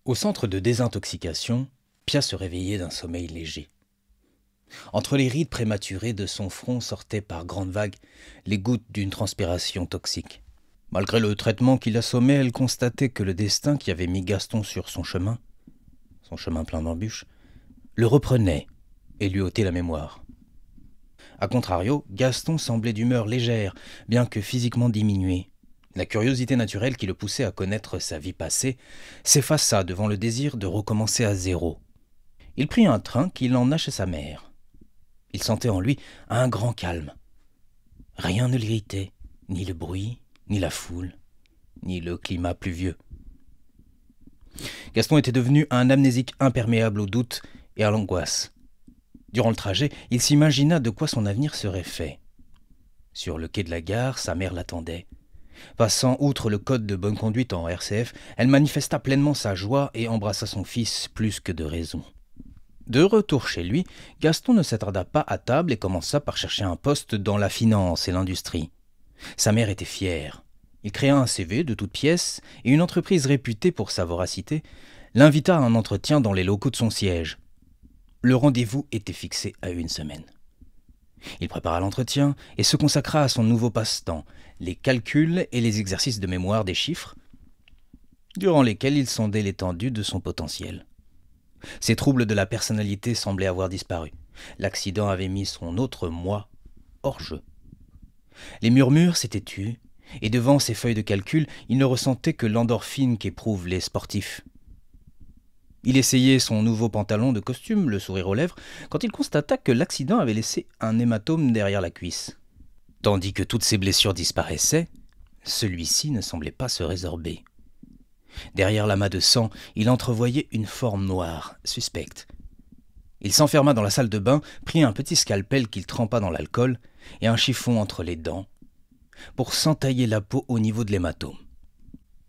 Au centre de désintoxication, Pia se réveillait d'un sommeil léger. Entre les rides prématurées de son front sortaient par grandes vagues les gouttes d'une transpiration toxique. Malgré le traitement qui l'assommait, elle constatait que le destin qui avait mis Gaston sur son chemin plein d'embûches, le reprenait et lui ôtait la mémoire. A contrario, Gaston semblait d'humeur légère, bien que physiquement diminué. La curiosité naturelle qui le poussait à connaître sa vie passée s'effaça devant le désir de recommencer à zéro. Il prit un train qui l'emmena chez sa mère. Il sentait en lui un grand calme. Rien ne l'irritait, ni le bruit, ni la foule, ni le climat pluvieux. Gaston était devenu un amnésique imperméable aux doutes et à l'angoisse. Durant le trajet, il s'imagina de quoi son avenir serait fait. Sur le quai de la gare, sa mère l'attendait. Passant outre le code de bonne conduite en RCF, elle manifesta pleinement sa joie et embrassa son fils plus que de raison. De retour chez lui, Gaston ne s'attarda pas à table et commença par chercher un poste dans la finance et l'industrie. Sa mère était fière. Il créa un CV de toutes pièces et une entreprise réputée pour sa voracité l'invita à un entretien dans les locaux de son siège. Le rendez-vous était fixé à une semaine. Il prépara l'entretien et se consacra à son nouveau passe-temps, les calculs et les exercices de mémoire des chiffres, durant lesquels il sondait l'étendue de son potentiel. Ses troubles de la personnalité semblaient avoir disparu. L'accident avait mis son autre moi hors jeu. Les murmures s'étaient tus, et devant ses feuilles de calcul, il ne ressentait que l'endorphine qu'éprouvent les sportifs. Il essayait son nouveau pantalon de costume, le sourire aux lèvres, quand il constata que l'accident avait laissé un hématome derrière la cuisse. Tandis que toutes ses blessures disparaissaient, celui-ci ne semblait pas se résorber. Derrière l'amas de sang, il entrevoyait une forme noire, suspecte. Il s'enferma dans la salle de bain, prit un petit scalpel qu'il trempa dans l'alcool et un chiffon entre les dents, pour s'entailler la peau au niveau de l'hématome.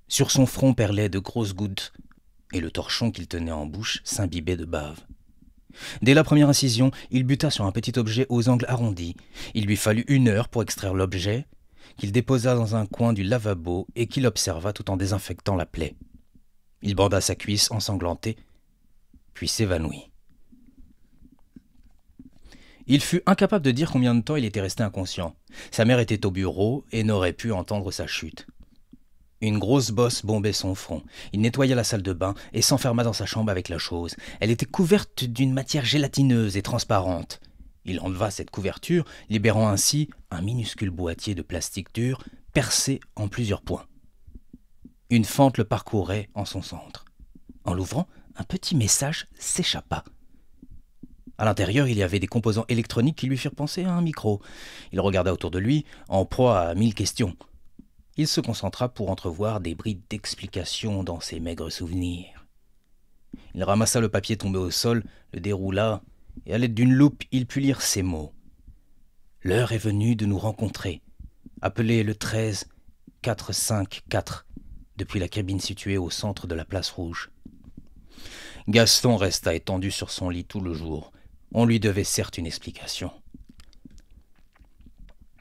Sur son front perlaient de grosses gouttes, et le torchon qu'il tenait en bouche s'imbibait de bave. Dès la première incision, il buta sur un petit objet aux angles arrondis. Il lui fallut 1 heure pour extraire l'objet, qu'il déposa dans un coin du lavabo et qu'il observa tout en désinfectant la plaie. Il banda sa cuisse ensanglantée, puis s'évanouit. Il fut incapable de dire combien de temps il était resté inconscient. Sa mère était au bureau et n'aurait pu entendre sa chute. Une grosse bosse bombait son front. Il nettoya la salle de bain et s'enferma dans sa chambre avec la chose. Elle était couverte d'une matière gélatineuse et transparente. Il enleva cette couverture, libérant ainsi un minuscule boîtier de plastique dur percé en plusieurs points. Une fente le parcourait en son centre. En l'ouvrant, un petit message s'échappa. À l'intérieur, il y avait des composants électroniques qui lui firent penser à un micro. Il regarda autour de lui, en proie à 1000 questions. Il se concentra pour entrevoir des brides d'explications dans ses maigres souvenirs. Il ramassa le papier tombé au sol, le déroula, et à l'aide d'une loupe, il put lire ces mots. « L'heure est venue de nous rencontrer. Appelez le 13 454 depuis la cabine située au centre de la place rouge. » Gaston resta étendu sur son lit tout le jour. On lui devait certes une explication.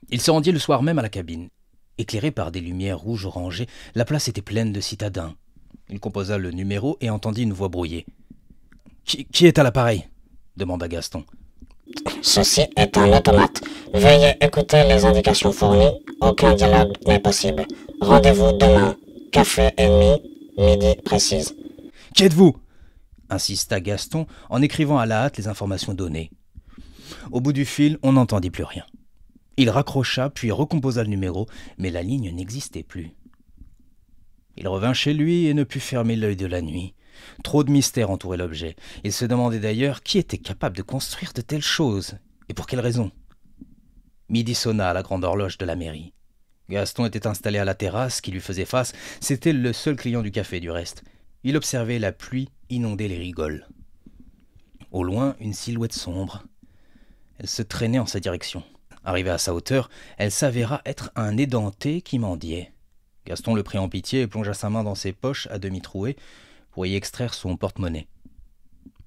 Il se rendit le soir même à la cabine. Éclairée par des lumières rouges orangées, la place était pleine de citadins. Il composa le numéro et entendit une voix brouillée. « Qui est à l'appareil ?» demanda Gaston. « Ceci est un automate. Veuillez écouter les indications fournies. Aucun dialogue n'est possible. Rendez-vous demain. Café et demi, midi précise. »« Qui êtes-vous » insista Gaston en écrivant à la hâte les informations données. Au bout du fil, on n'entendit plus rien. Il raccrocha, puis recomposa le numéro, mais la ligne n'existait plus. Il revint chez lui et ne put fermer l'œil de la nuit. Trop de mystères entouraient l'objet. Il se demandait d'ailleurs qui était capable de construire de telles choses, et pour quelle raison. Midi sonna à la grande horloge de la mairie. Gaston était installé à la terrasse qui lui faisait face. C'était le seul client du café, du reste. Il observait la pluie inonder les rigoles. Au loin, une silhouette sombre. Elle se traînait en sa direction. Arrivée à sa hauteur, elle s'avéra être un édenté qui mendiait. Gaston le prit en pitié et plongea sa main dans ses poches à demi trouées pour y extraire son porte-monnaie.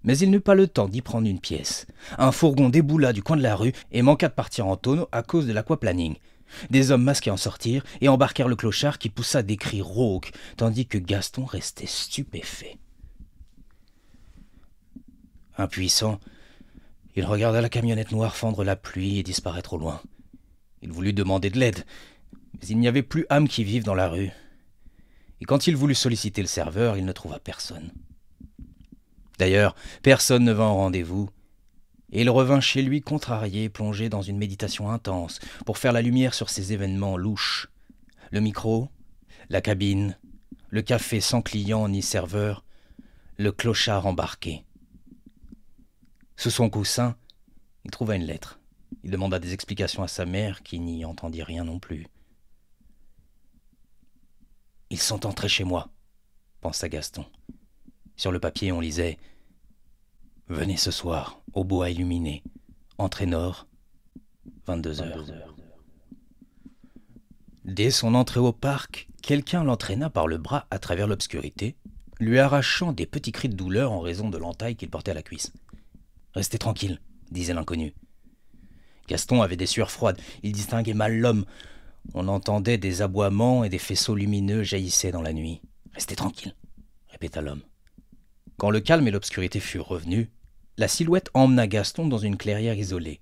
Mais il n'eut pas le temps d'y prendre une pièce. Un fourgon déboula du coin de la rue et manqua de partir en tonneau à cause de l'aquaplaning. Des hommes masqués en sortirent et embarquèrent le clochard qui poussa des cris rauques, tandis que Gaston restait stupéfait. Impuissant, il regarda la camionnette noire fendre la pluie et disparaître au loin. Il voulut demander de l'aide, mais il n'y avait plus âme qui vive dans la rue. Et quand il voulut solliciter le serveur, il ne trouva personne. D'ailleurs, personne ne vint au rendez-vous, et il revint chez lui contrarié, plongé dans une méditation intense, pour faire la lumière sur ces événements louches. Le micro, la cabine, le café sans client ni serveur, le clochard embarqué. Sous son coussin, il trouva une lettre. Il demanda des explications à sa mère, qui n'y entendit rien non plus. « Ils sont entrés chez moi », pensa Gaston. Sur le papier, on lisait « Venez ce soir, au bois illuminé, entrée nord, 22h. » Dès son entrée au parc, quelqu'un l'entraîna par le bras à travers l'obscurité, lui arrachant des petits cris de douleur en raison de l'entaille qu'il portait à la cuisse. « Restez tranquille, » disait l'inconnu. Gaston avait des sueurs froides, il distinguait mal l'homme. On entendait des aboiements et des faisceaux lumineux jaillissaient dans la nuit. « Restez tranquille, » répéta l'homme. Quand le calme et l'obscurité furent revenus, la silhouette emmena Gaston dans une clairière isolée.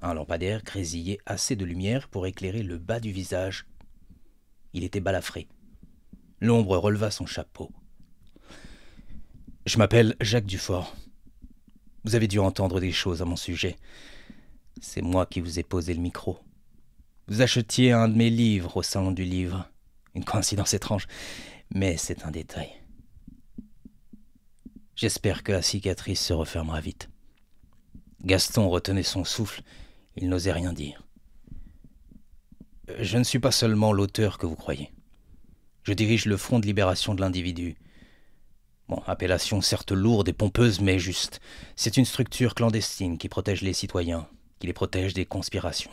Un lampadaire grésillait assez de lumière pour éclairer le bas du visage. Il était balafré. L'ombre releva son chapeau. « Je m'appelle Jacques Dufort. Vous avez dû entendre des choses à mon sujet. C'est moi qui vous ai posé le micro. Vous achetiez un de mes livres au salon du livre. Une coïncidence étrange, mais c'est un détail. J'espère que la cicatrice se refermera vite. » Gaston retenait son souffle, il n'osait rien dire. « Je ne suis pas seulement l'auteur que vous croyez. Je dirige le Front de libération de l'individu. Bon, appellation certes lourde et pompeuse, mais juste. C'est une structure clandestine qui protège les citoyens, qui les protège des conspirations.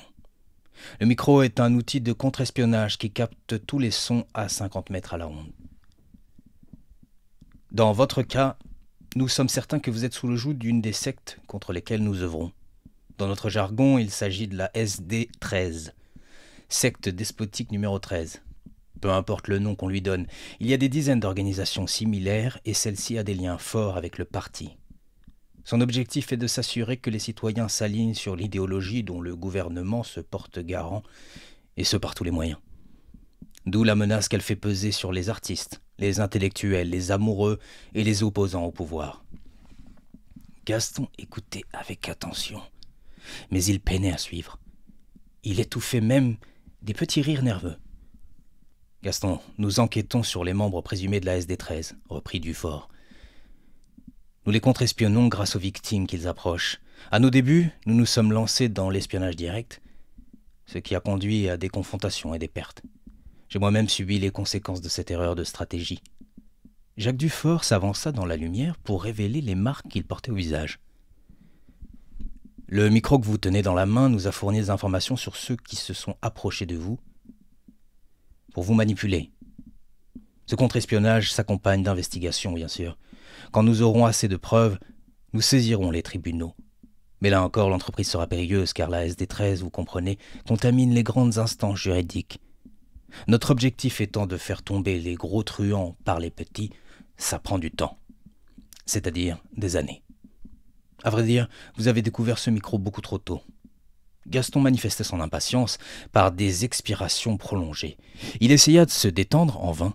Le micro est un outil de contre-espionnage qui capte tous les sons à 50 mètres à la ronde. Dans votre cas, nous sommes certains que vous êtes sous le joug d'une des sectes contre lesquelles nous œuvrons. Dans notre jargon, il s'agit de la SD13, secte despotique numéro 13. Peu importe le nom qu'on lui donne, il y a des dizaines d'organisations similaires et celle-ci a des liens forts avec le parti. Son objectif est de s'assurer que les citoyens s'alignent sur l'idéologie dont le gouvernement se porte garant, et ce par tous les moyens. D'où la menace qu'elle fait peser sur les artistes, les intellectuels, les amoureux et les opposants au pouvoir. Gaston écoutait avec attention, mais il peinait à suivre. Il étouffait même des petits rires nerveux. « Gaston, nous enquêtons sur les membres présumés de la SD13, reprit Dufort. Nous les contre-espionnons grâce aux victimes qu'ils approchent. À nos débuts, nous nous sommes lancés dans l'espionnage direct, ce qui a conduit à des confrontations et des pertes. J'ai moi-même subi les conséquences de cette erreur de stratégie. » Jacques Dufort s'avança dans la lumière pour révéler les marques qu'il portait au visage. « Le micro que vous tenez dans la main nous a fourni des informations sur ceux qui se sont approchés de vous pour vous manipuler. Ce contre-espionnage s'accompagne d'investigations, bien sûr. Quand nous aurons assez de preuves, nous saisirons les tribunaux. Mais là encore, l'entreprise sera périlleuse, car la SD13, vous comprenez, contamine les grandes instances juridiques. Notre objectif étant de faire tomber les gros truands par les petits, ça prend du temps. C'est-à-dire des années. À vrai dire, vous avez découvert ce micro beaucoup trop tôt. Gaston manifestait son impatience par des expirations prolongées. Il essaya de se détendre en vain.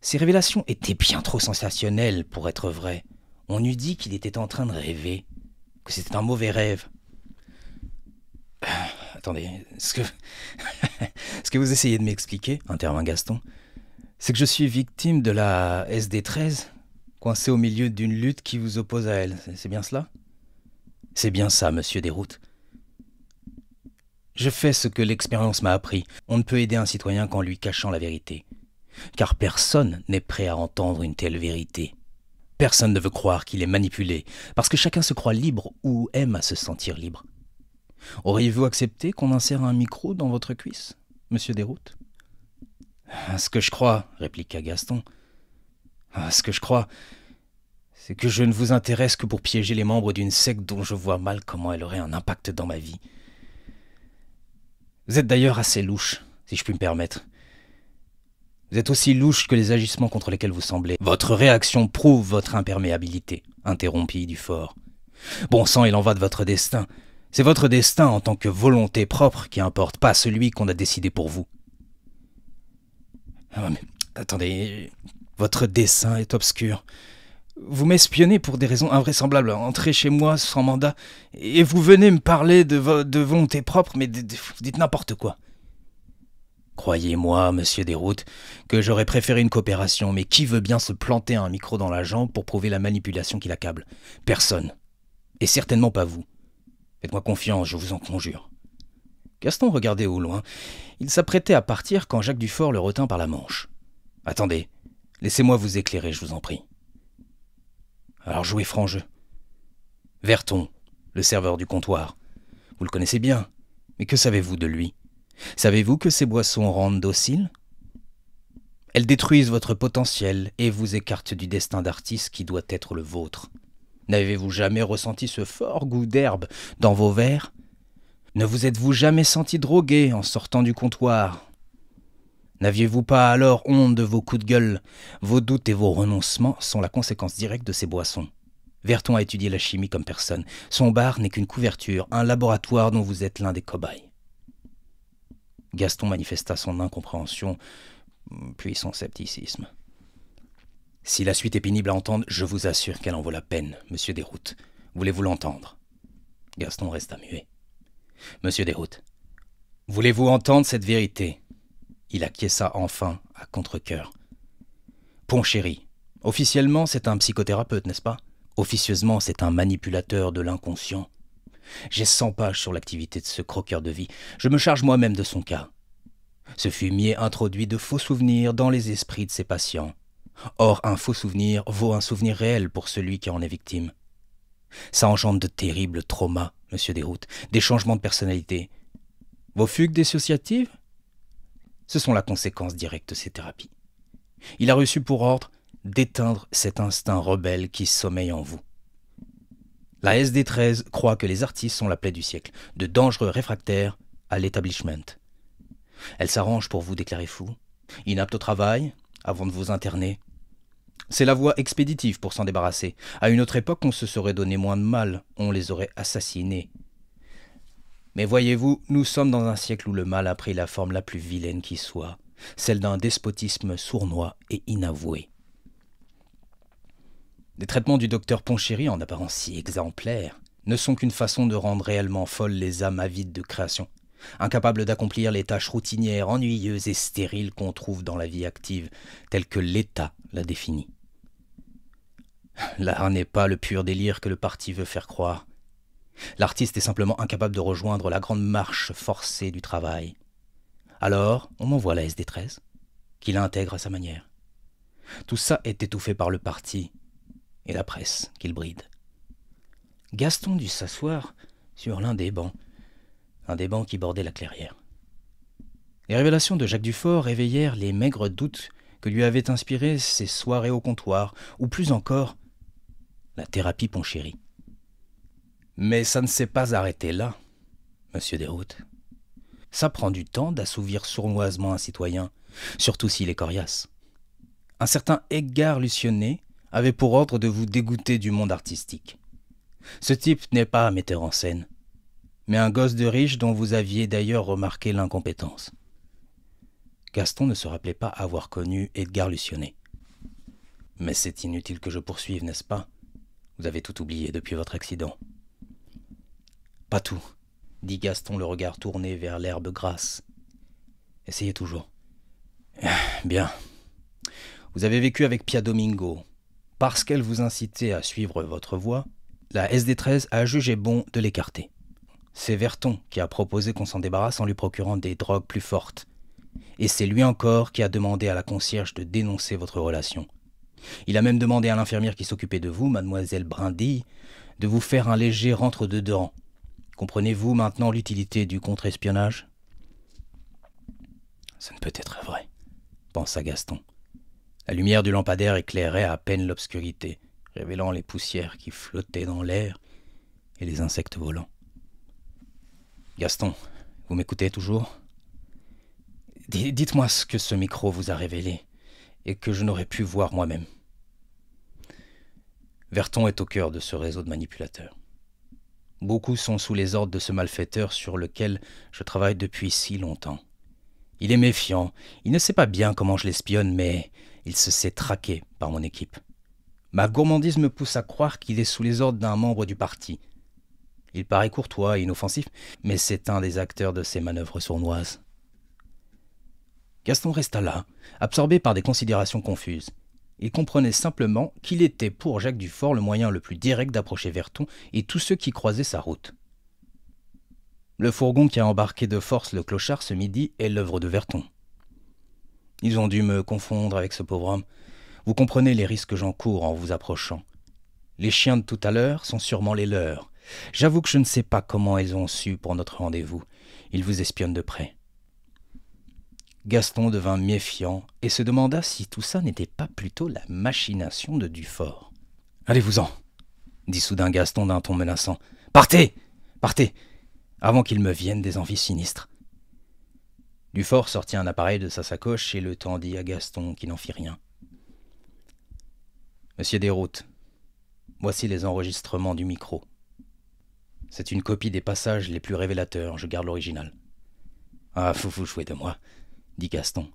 Ces révélations étaient bien trop sensationnelles pour être vraies. On eût dit qu'il était en train de rêver, que c'était un mauvais rêve. Attendez, ce que vous essayez de m'expliquer, intervint Gaston, c'est que je suis victime de la SD13, coincé au milieu d'une lutte qui vous oppose à elle. C'est bien cela ? C'est bien ça, monsieur Desroutes. Je fais ce que l'expérience m'a appris. On ne peut aider un citoyen qu'en lui cachant la vérité. Car personne n'est prêt à entendre une telle vérité. Personne ne veut croire qu'il est manipulé, parce que chacun se croit libre ou aime à se sentir libre. Auriez-vous accepté qu'on insère un micro dans votre cuisse, monsieur Desroutes ? Ce que je crois, répliqua Gaston, ce que je crois, c'est que je ne vous intéresse que pour piéger les membres d'une secte dont je vois mal comment elle aurait un impact dans ma vie. Vous êtes d'ailleurs assez louche, si je puis me permettre. Vous êtes aussi louche que les agissements contre lesquels vous semblez. Votre réaction prouve votre imperméabilité, interrompit Dufort. Bon sang, il en va de votre destin. C'est votre destin en tant que volonté propre qui importe, pas celui qu'on a décidé pour vous. Ah, mais attendez, votre dessein est obscur. Vous m'espionnez pour des raisons invraisemblables, entrez chez moi sans mandat, et vous venez me parler de volonté propre, mais vous dites n'importe quoi. Croyez-moi, monsieur Desroutes, que j'aurais préféré une coopération, mais qui veut bien se planter un micro dans la jambe pour prouver la manipulation qui l'accable? Personne. Et certainement pas vous. Faites-moi confiance, je vous en conjure. Gaston regardait au loin. Il s'apprêtait à partir quand Jacques Dufort le retint par la manche. « Attendez, laissez-moi vous éclairer, je vous en prie. » Alors jouez franc jeu. Verton, le serveur du comptoir. Vous le connaissez bien, mais que savez-vous de lui? Savez-vous que ces boissons rendent docile? Elles détruisent votre potentiel et vous écartent du destin d'artiste qui doit être le vôtre. N'avez-vous jamais ressenti ce fort goût d'herbe dans vos verres? Ne vous êtes-vous jamais senti drogué en sortant du comptoir? N'aviez-vous pas alors honte de vos coups de gueule? Vos doutes et vos renoncements sont la conséquence directe de ces boissons. Verton a étudié la chimie comme personne. Son bar n'est qu'une couverture, un laboratoire dont vous êtes l'un des cobayes. Gaston manifesta son incompréhension, puis son scepticisme. Si la suite est pénible à entendre, je vous assure qu'elle en vaut la peine, monsieur Desroutes. Voulez-vous l'entendre? Gaston resta muet. Monsieur Desroutes, voulez-vous entendre cette vérité? Il acquiesça enfin à contre-cœur. Ponchéry, officiellement c'est un psychothérapeute, n'est-ce pas? Officieusement c'est un manipulateur de l'inconscient. J'ai 100 pages sur l'activité de ce croqueur de vie. Je me charge moi-même de son cas. Ce fumier introduit de faux souvenirs dans les esprits de ses patients. Or, un faux souvenir vaut un souvenir réel pour celui qui en est victime. Ça engendre de terribles traumas, monsieur Desroutes, des changements de personnalité. Vos fugues dissociatives? Ce sont la conséquence directe de ces thérapies. Il a reçu pour ordre d'éteindre cet instinct rebelle qui sommeille en vous. La SD13 croit que les artistes sont la plaie du siècle, de dangereux réfractaires à l'établissement. Elle s'arrange pour vous déclarer fou, inapte au travail, avant de vous interner. C'est la voie expéditive pour s'en débarrasser. À une autre époque, on se serait donné moins de mal, on les aurait assassinés. Mais voyez-vous, nous sommes dans un siècle où le mal a pris la forme la plus vilaine qui soit, celle d'un despotisme sournois et inavoué. Les traitements du docteur Ponchéry, en apparence si exemplaires, ne sont qu'une façon de rendre réellement folles les âmes avides de création, incapables d'accomplir les tâches routinières, ennuyeuses et stériles qu'on trouve dans la vie active, telle que l'État la définit. L'art n'est pas le pur délire que le parti veut faire croire. L'artiste est simplement incapable de rejoindre la grande marche forcée du travail. Alors, on envoie la SD13, qui l'intègre à sa manière. Tout ça est étouffé par le parti et la presse qu'il bride. Gaston dut s'asseoir sur l'un des bancs qui bordaient la clairière. Les révélations de Jacques Dufort réveillèrent les maigres doutes que lui avaient inspirés ses soirées au comptoir, ou plus encore, la thérapie Ponchéry. Mais ça ne s'est pas arrêté là, monsieur Desroutes. Ça prend du temps d'assouvir sournoisement un citoyen, surtout s'il est coriace. Un certain Edgar Lucionnet avait pour ordre de vous dégoûter du monde artistique. Ce type n'est pas un metteur en scène, mais un gosse de riche dont vous aviez d'ailleurs remarqué l'incompétence. Gaston ne se rappelait pas avoir connu Edgar Lucionnet. Mais c'est inutile que je poursuive, n'est-ce pas? Vous avez tout oublié depuis votre accident. Pas tout, dit Gaston, le regard tourné vers l'herbe grasse. Essayez toujours. Bien. Vous avez vécu avec Pia Domingo. Parce qu'elle vous incitait à suivre votre voie, la SD13 a jugé bon de l'écarter. C'est Verton qui a proposé qu'on s'en débarrasse en lui procurant des drogues plus fortes. Et c'est lui encore qui a demandé à la concierge de dénoncer votre relation. Il a même demandé à l'infirmière qui s'occupait de vous, mademoiselle Brindille, de vous faire un léger rentre-dedans. Comprenez-vous maintenant l'utilité du contre-espionnage? Ce ne peut être vrai, pensa Gaston. La lumière du lampadaire éclairait à peine l'obscurité, révélant les poussières qui flottaient dans l'air et les insectes volants. Gaston, vous m'écoutez toujours? Dites-moi ce que ce micro vous a révélé et que je n'aurais pu voir moi-même. Verton est au cœur de ce réseau de manipulateurs. Beaucoup sont sous les ordres de ce malfaiteur sur lequel je travaille depuis si longtemps. Il est méfiant, il ne sait pas bien comment je l'espionne, mais il se sait traqué par mon équipe. Ma gourmandise me pousse à croire qu'il est sous les ordres d'un membre du parti. Il paraît courtois et inoffensif, mais c'est un des acteurs de ces manœuvres sournoises. Gaston resta là, absorbé par des considérations confuses. Il comprenait simplement qu'il était pour Jacques Dufort le moyen le plus direct d'approcher Verton et tous ceux qui croisaient sa route. Le fourgon qui a embarqué de force le clochard ce midi est l'œuvre de Verton. Ils ont dû me confondre avec ce pauvre homme. Vous comprenez les risques que j'encours en vous approchant. Les chiens de tout à l'heure sont sûrement les leurs. J'avoue que je ne sais pas comment ils ont su pour notre rendez-vous. Ils vous espionnent de près. Gaston devint méfiant et se demanda si tout ça n'était pas plutôt la machination de Dufort. « Allez-vous-en » dit soudain Gaston d'un ton menaçant. « Partez ! Partez ! Avant qu'il me vienne des envies sinistres. » Dufort sortit un appareil de sa sacoche et le tendit à Gaston qui n'en fit rien. « Monsieur Desroutes, voici les enregistrements du micro. C'est une copie des passages les plus révélateurs, je garde l'original. »« Ah, vous vous jouez de moi, » dit Gaston.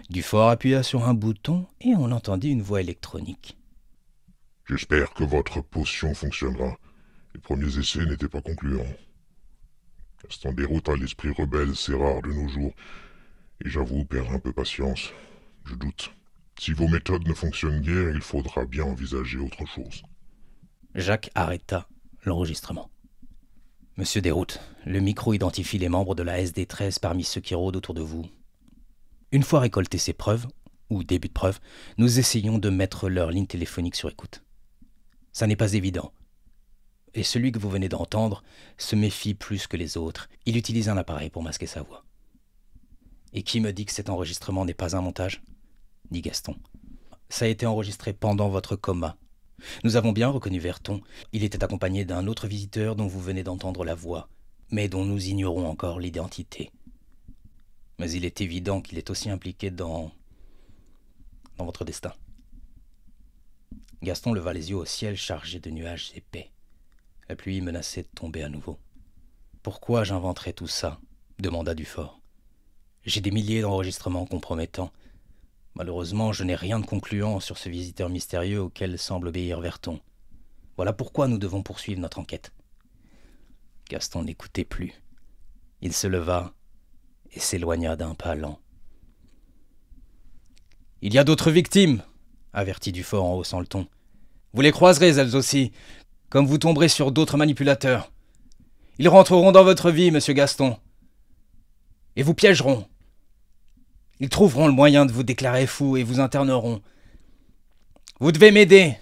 Dufort appuya sur un bouton et on entendit une voix électronique. « J'espère que votre potion fonctionnera. Les premiers essais n'étaient pas concluants. Gaston Desroutes a l'esprit rebelle, c'est rare de nos jours, et j'avoue perdre un peu patience. Je doute. Si vos méthodes ne fonctionnent guère, il faudra bien envisager autre chose. » Jacques arrêta l'enregistrement. « Monsieur Desroutes, le micro identifie les membres de la SD13 parmi ceux qui rôdent autour de vous. Une fois récoltées ces preuves, ou début de preuves, nous essayons de mettre leur ligne téléphonique sur écoute. Ça n'est pas évident. Et celui que vous venez d'entendre se méfie plus que les autres. Il utilise un appareil pour masquer sa voix. »« Et qui me dit que cet enregistrement n'est pas un montage ?» dit Gaston. « Ça a été enregistré pendant votre coma. Nous avons bien reconnu Verton. Il était accompagné d'un autre visiteur dont vous venez d'entendre la voix, mais dont nous ignorons encore l'identité. Mais il est évident qu'il est aussi impliqué dans votre destin. » Gaston leva les yeux au ciel chargé de nuages épais. La pluie menaçait de tomber à nouveau. « Pourquoi j'inventerais tout ça ?» demanda Dufort. « J'ai des milliers d'enregistrements compromettants. Malheureusement, je n'ai rien de concluant sur ce visiteur mystérieux auquel semble obéir Verton. Voilà pourquoi nous devons poursuivre notre enquête. » Gaston n'écoutait plus. Il se leva et s'éloigna d'un pas lent. « Il y a d'autres victimes !» avertit Dufort en haussant le ton. « Vous les croiserez, elles aussi, comme vous tomberez sur d'autres manipulateurs. Ils rentreront dans votre vie, monsieur Gaston, et vous piégeront. Ils trouveront le moyen de vous déclarer fou et vous interneront. Vous devez m'aider.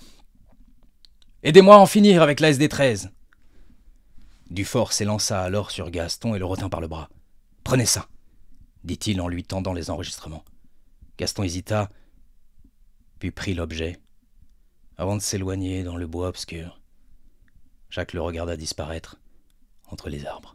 Aidez-moi à en finir avec la SD13. » Dufort s'élança alors sur Gaston et le retint par le bras. « Prenez ça, » dit-il en lui tendant les enregistrements. Gaston hésita, puis prit l'objet, avant de s'éloigner dans le bois obscur. Jacques le regarda disparaître entre les arbres.